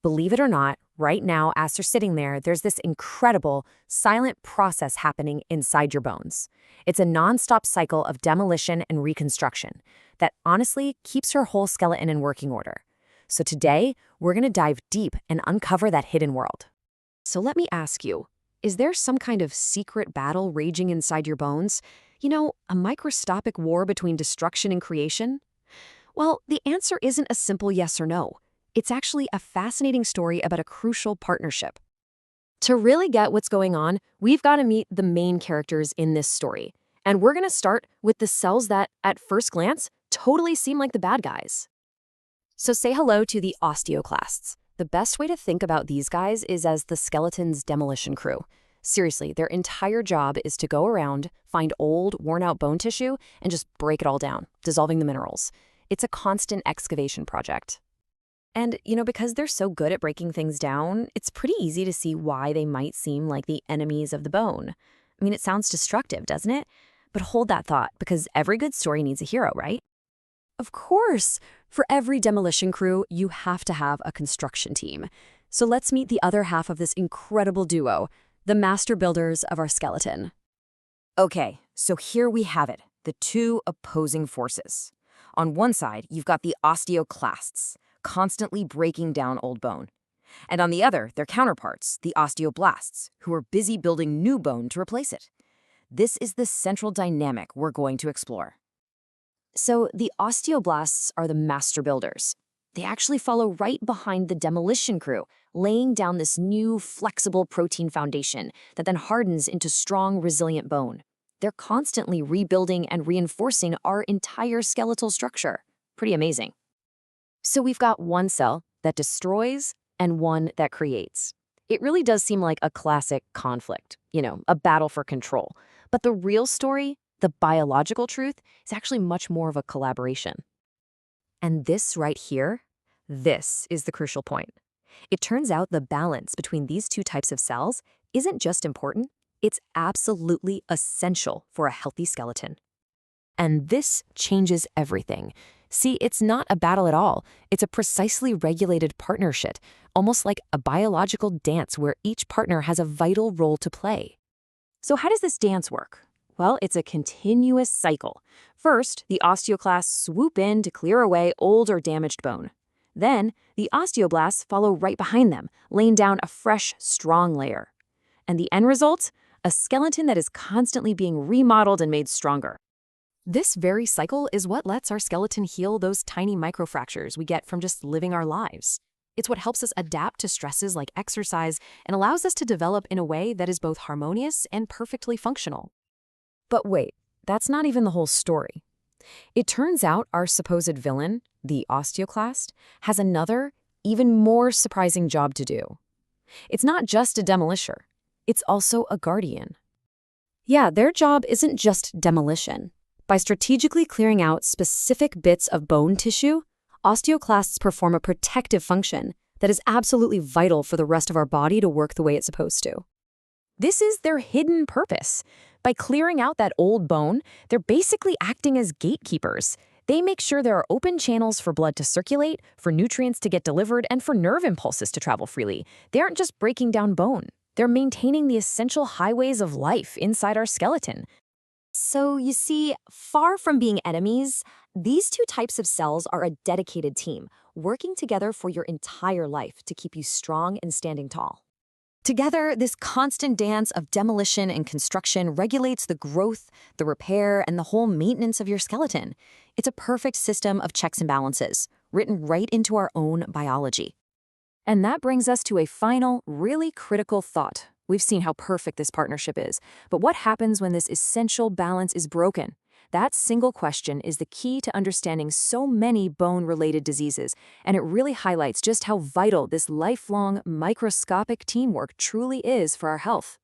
Believe it or not, right now, as you're sitting there, there's this incredible, silent process happening inside your bones. It's a nonstop cycle of demolition and reconstruction that honestly keeps your whole skeleton in working order. So today, we're going to dive deep and uncover that hidden world. So let me ask you, is there some kind of secret battle raging inside your bones? A microscopic war between destruction and creation? Well, the answer isn't a simple yes or no. It's actually a fascinating story about a crucial partnership. To really get what's going on, we've got to meet the main characters in this story. And we're going to start with the cells that, at first glance, totally seem like the bad guys. So say hello to the osteoclasts. The best way to think about these guys is as the skeleton's demolition crew. Seriously, their entire job is to go around, find old, worn-out bone tissue, and just break it all down, dissolving the minerals. It's a constant excavation project. And, because they're so good at breaking things down, it's pretty easy to see why they might seem like the enemies of the bone. I mean, it sounds destructive, doesn't it? But hold that thought, because every good story needs a hero, right? Of course! For every demolition crew, you have to have a construction team. So let's meet the other half of this incredible duo, the master builders of our skeleton. Okay, so here we have it, the two opposing forces. On one side, you've got the osteoclasts, constantly breaking down old bone. And on the other, their counterparts, the osteoblasts, who are busy building new bone to replace it. This is the central dynamic we're going to explore. So the osteoblasts are the master builders. They actually follow right behind the demolition crew, laying down this new, flexible protein foundation that then hardens into strong, resilient bone. They're constantly rebuilding and reinforcing our entire skeletal structure. Pretty amazing. So we've got one cell that destroys and one that creates. It really does seem like a classic conflict, a battle for control. But the real story, the biological truth, is actually much more of a collaboration. And this right here, this is the crucial point. It turns out the balance between these two types of cells isn't just important, it's absolutely essential for a healthy skeleton. And this changes everything. See, it's not a battle at all. It's a precisely regulated partnership, almost like a biological dance where each partner has a vital role to play. So how does this dance work? Well, it's a continuous cycle. First, the osteoclasts swoop in to clear away old or damaged bone. Then, the osteoblasts follow right behind them, laying down a fresh, strong layer. And the end result? A skeleton that is constantly being remodeled and made stronger. This very cycle is what lets our skeleton heal those tiny microfractures we get from just living our lives. It's what helps us adapt to stresses like exercise and allows us to develop in a way that is both harmonious and perfectly functional. But wait, that's not even the whole story. It turns out our supposed villain, the osteoclast, has another, even more surprising job to do. It's not just a demolisher, it's also a guardian. Yeah, their job isn't just demolition. By strategically clearing out specific bits of bone tissue, osteoclasts perform a protective function that is absolutely vital for the rest of our body to work the way it's supposed to. This is their hidden purpose. By clearing out that old bone, they're basically acting as gatekeepers. They make sure there are open channels for blood to circulate, for nutrients to get delivered, and for nerve impulses to travel freely. They aren't just breaking down bone. They're maintaining the essential highways of life inside our skeleton. So you see, far from being enemies, these two types of cells are a dedicated team, working together for your entire life to keep you strong and standing tall. Together, this constant dance of demolition and construction regulates the growth, the repair, and the whole maintenance of your skeleton. It's a perfect system of checks and balances, written right into our own biology. And that brings us to a final, really critical thought. We've seen how perfect this partnership is, but what happens when this essential balance is broken? That single question is the key to understanding so many bone-related diseases, and it really highlights just how vital this lifelong, microscopic teamwork truly is for our health.